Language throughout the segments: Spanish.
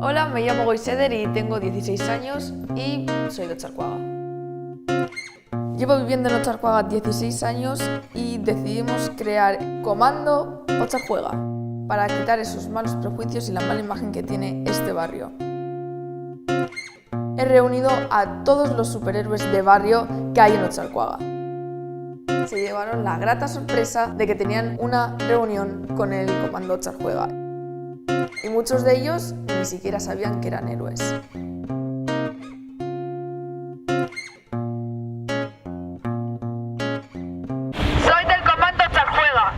Hola, me llamo Goiseder y tengo 16 años y soy de Otxarkoaga. Llevo viviendo en Otxarkoaga 16 años y decidimos crear Comando Otxarjuega para quitar esos malos prejuicios y la mala imagen que tiene este barrio. He reunido a todos los superhéroes de barrio que hay en Otxarkoaga. Se llevaron la grata sorpresa de que tenían una reunión con el Comando Otxarjuega. Y muchos de ellos ni siquiera sabían que eran héroes. Soy del Comando Otxarjuega.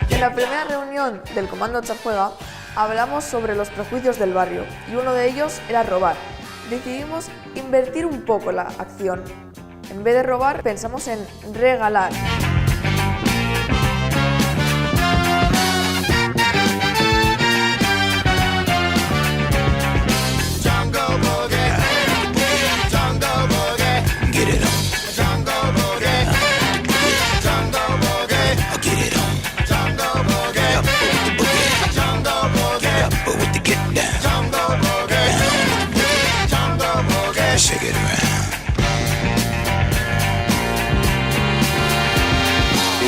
En la primera reunión del Comando Otxarjuega hablamos sobre los prejuicios del barrio y uno de ellos era robar. Decidimos invertir un poco la acción. En vez de robar, pensamos en regalar.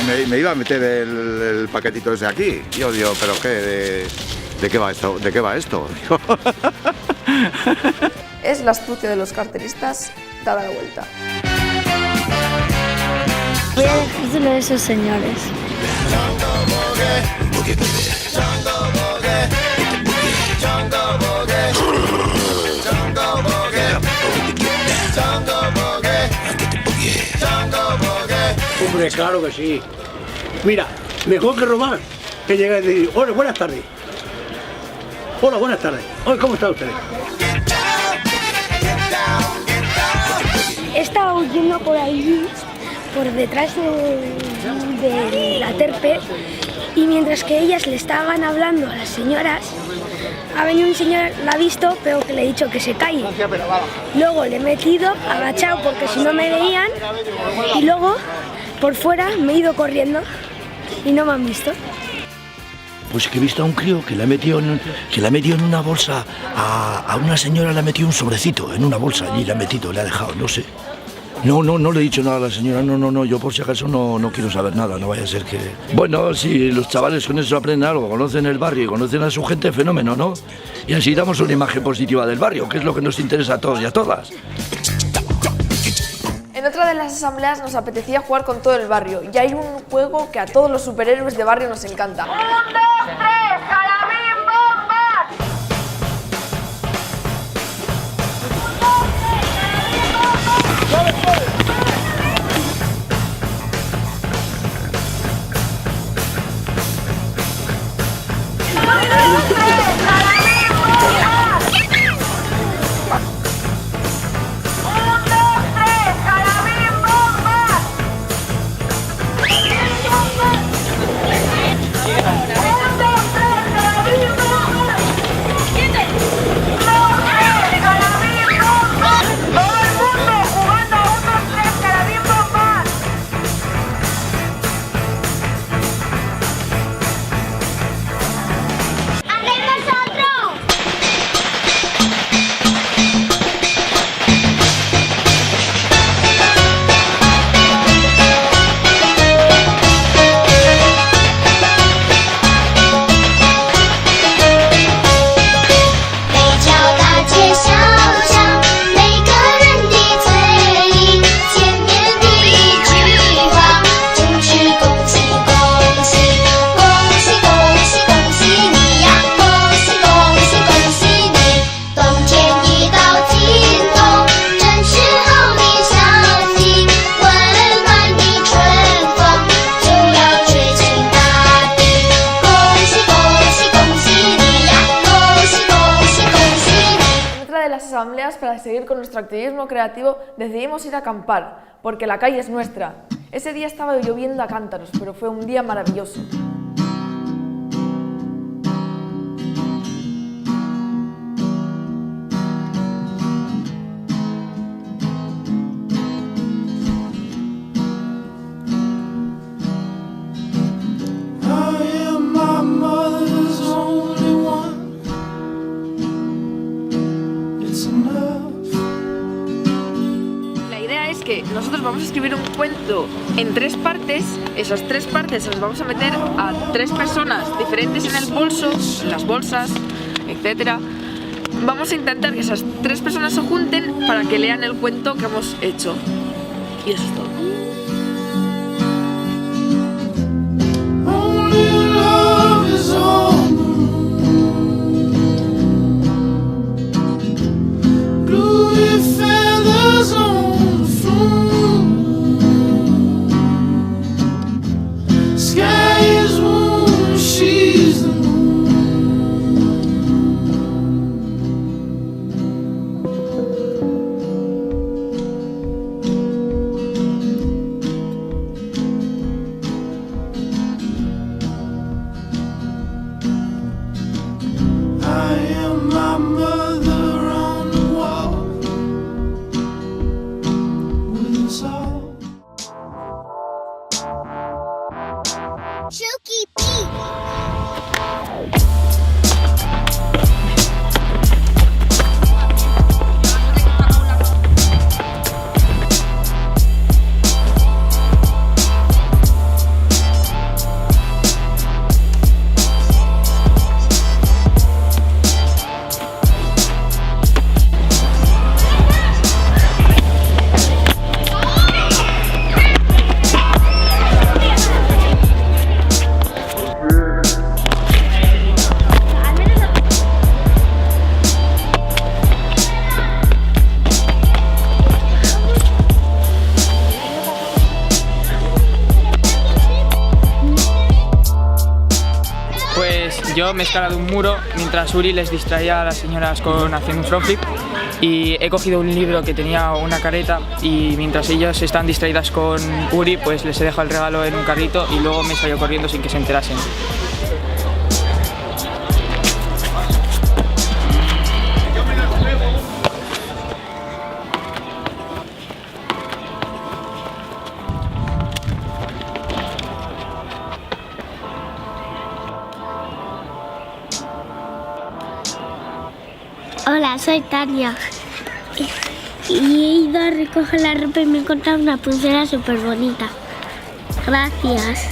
Y me iba a meter el paquetito ese aquí. Yo digo, ¿pero qué? ¿De qué va esto? ¿De qué va esto? Es la astucia de los carteristas dada la vuelta. Voy a decírselo a esos señores. Hombre, claro que sí. Mira, mejor que robar, que llegar y decir, hola, buenas tardes. Hola, buenas tardes. Hoy, ¿cómo están ustedes? He estado huyendo por ahí, por detrás de la Terpe, y mientras que ellas le estaban hablando a las señoras, ha venido un señor, la ha visto, pero que le he dicho que se calle. Luego le he metido, agachado, porque si no me veían, y luego, por fuera, me he ido corriendo y no me han visto. Pues que he visto a un crío que le ha metido en una bolsa, a una señora le ha metido un sobrecito en una bolsa allí, le ha metido, le ha dejado, no sé. No le he dicho nada a la señora, no, yo por si acaso no quiero saber nada, no vaya a ser que... Bueno, si los chavales con eso aprenden algo, conocen el barrio y conocen a su gente, fenómeno, ¿no? Y así damos una imagen positiva del barrio, que es lo que nos interesa a todos y a todas. En otra de las asambleas nos apetecía jugar con todo el barrio y hay un juego que a todos los superhéroes de barrio nos encanta. 1, 2, 3, ¡Calabín, bombas! asambleas, para seguir con nuestro activismo creativo, decidimos ir a acampar, porque la calle es nuestra. Ese día estaba lloviendo a cántaros, pero fue un día maravilloso. nosotros vamos a escribir un cuento en 3 partes. Esas 3 partes las vamos a meter a 3 personas diferentes en el bolso, en las bolsas, etc. Vamos a intentar que esas 3 personas se junten para que lean el cuento que hemos hecho. Y eso es todo. Yo me he escalado un muro mientras Uri les distraía a las señoras haciendo un front flip, y he cogido un libro que tenía una careta y mientras ellas están distraídas con Uri pues les he dejado el regalo en un carrito y luego me he salido corriendo sin que se enterasen. Hola, soy Tania y he ido a recoger la ropa y me he encontrado una pulsera súper bonita. Gracias.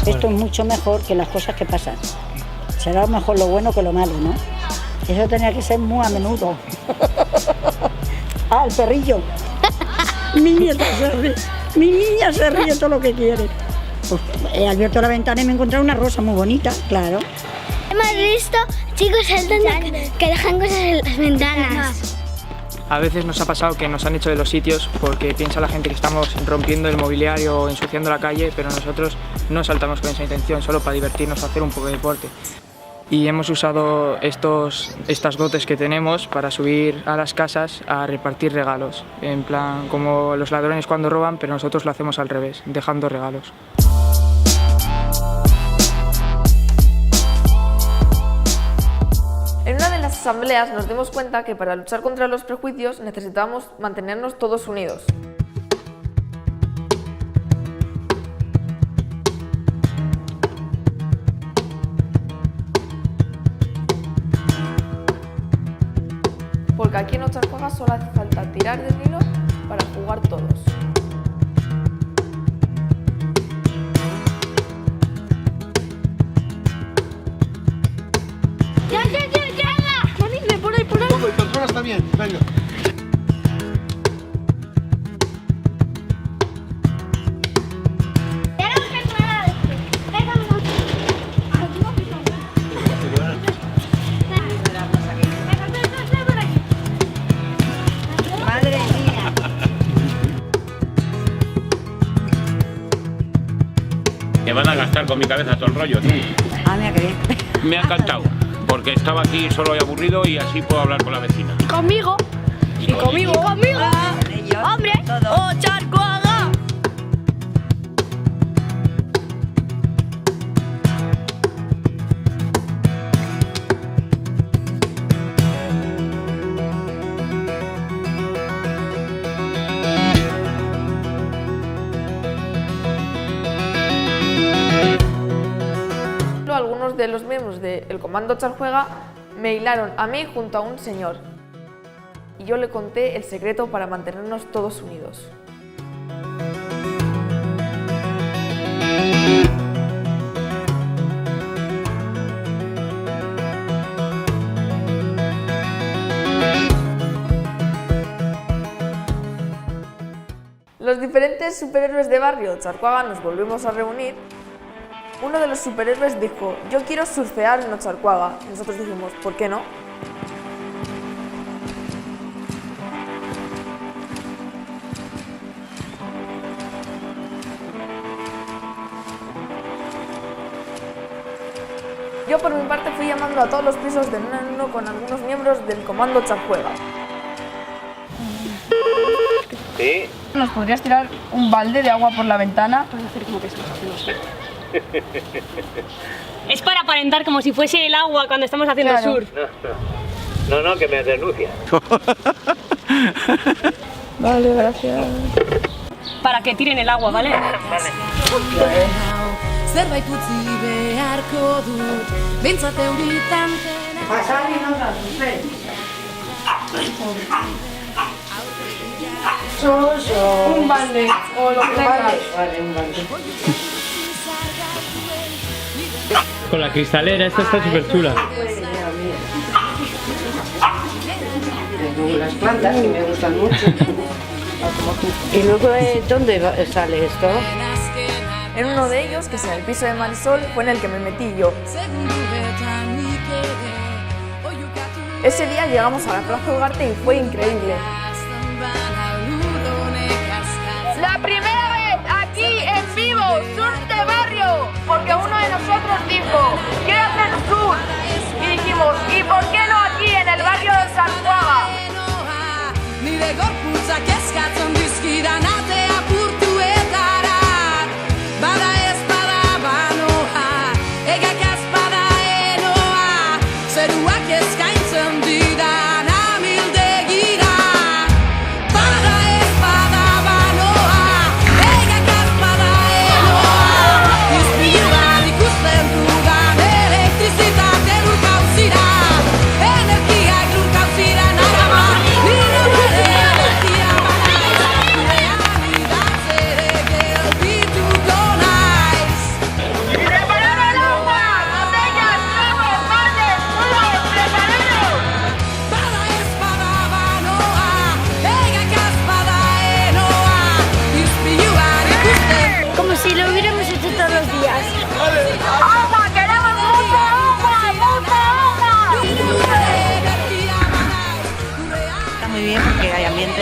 Esto es mucho mejor que las cosas que pasan. Será mejor lo bueno que lo malo, ¿no? Eso tenía que ser muy a menudo. Ah, el perrillo. Mi nieta se ríe. Mi niña se ríe todo lo que quiere. Pues he abierto la ventana y me he encontrado una rosa muy bonita, claro. Hemos visto chicos saltando que dejan cosas en las ventanas. A veces nos ha pasado que nos han hecho de los sitios porque piensa la gente que estamos rompiendo el mobiliario o ensuciando la calle, pero nosotros no saltamos con esa intención, solo para divertirnos o hacer un poco de deporte. Y hemos usado estas dotes que tenemos para subir a las casas a repartir regalos, en plan como los ladrones cuando roban, pero nosotros lo hacemos al revés, dejando regalos. En una de las asambleas nos dimos cuenta que para luchar contra los prejuicios necesitábamos mantenernos todos unidos. Porque aquí en Ocharcoaga solo hace falta tirar del hilo para jugar todos. Y personas también, venga. Madre mía. Que van a gastar con mi cabeza todo el rollo, tú. Ah, mira, qué bien. Me ha encantado, porque estaba aquí solo y aburrido y así puedo hablar con la vecina. Conmigo. Y conmigo. Conmigo. Hombre. Ocharcoaga. los miembros del Comando Charjuega me hilaron a mí junto a un señor. Y yo le conté el secreto para mantenernos todos unidos. Los diferentes superhéroes de barrio Charcuaga nos volvimos a reunir. Uno de los superhéroes dijo: yo quiero surfear en Ocharcuaga. Y nosotros dijimos: ¿por qué no? Yo por mi parte fui llamando a todos los pisos de uno en uno con algunos miembros del Comando Charjuega. Sí. ¿Nos podrías tirar un balde de agua por la ventana? Es para aparentar como si fuese el agua cuando estamos haciendo surf. No, que me denuncia. Vale, gracias. Para que tiren el agua, ¿vale? Un balde o lo que tengas. Con la cristalera, esta está súper chula. Tengo unas plantas que me gustan mucho. ¿Y luego dónde sale esto? En uno de ellos, que es en el piso de Marisol, fue en el que me metí yo. Ese día llegamos a la Plaza Ugarte y fue increíble. La primera vez aquí en vivo, surf de barrio, porque uno de nosotros dijo: quiero hacer surf. Y dijimos: ¿y por qué no aquí en el barrio de Charcuaga? Como si lo hubiéramos hecho todos los días. ¡Agua! ¡Queremos mucha agua! ¡Mucha agua! Está muy bien porque hay ambiente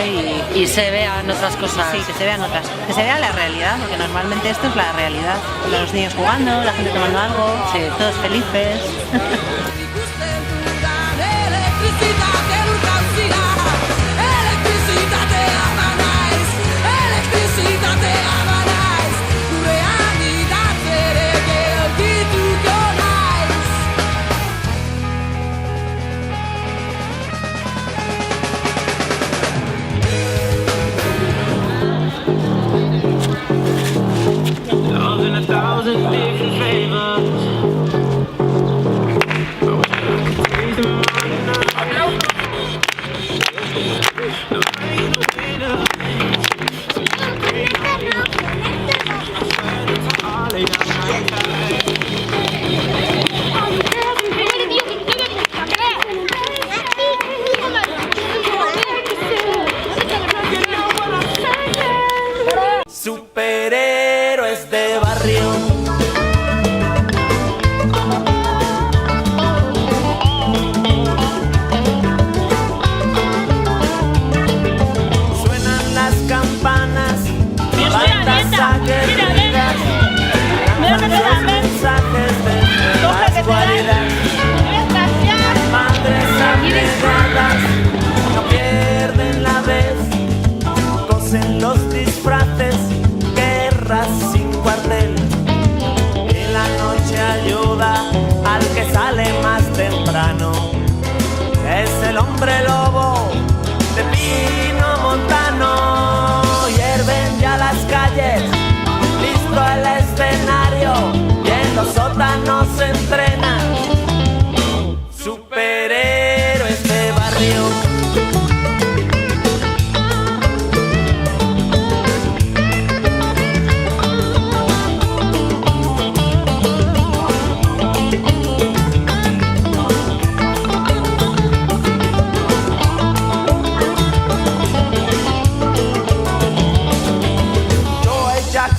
y se vean otras cosas. Sí, que se vean otras. Que se vea la realidad, porque normalmente esto es la realidad. Los niños jugando, la gente tomando algo, sí, todos felices.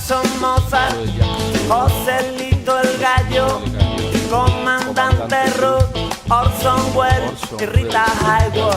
Jackson, Mozart, Joselito el Gallo, Comandante Ruth, Orson Welles y Rita Hayworth.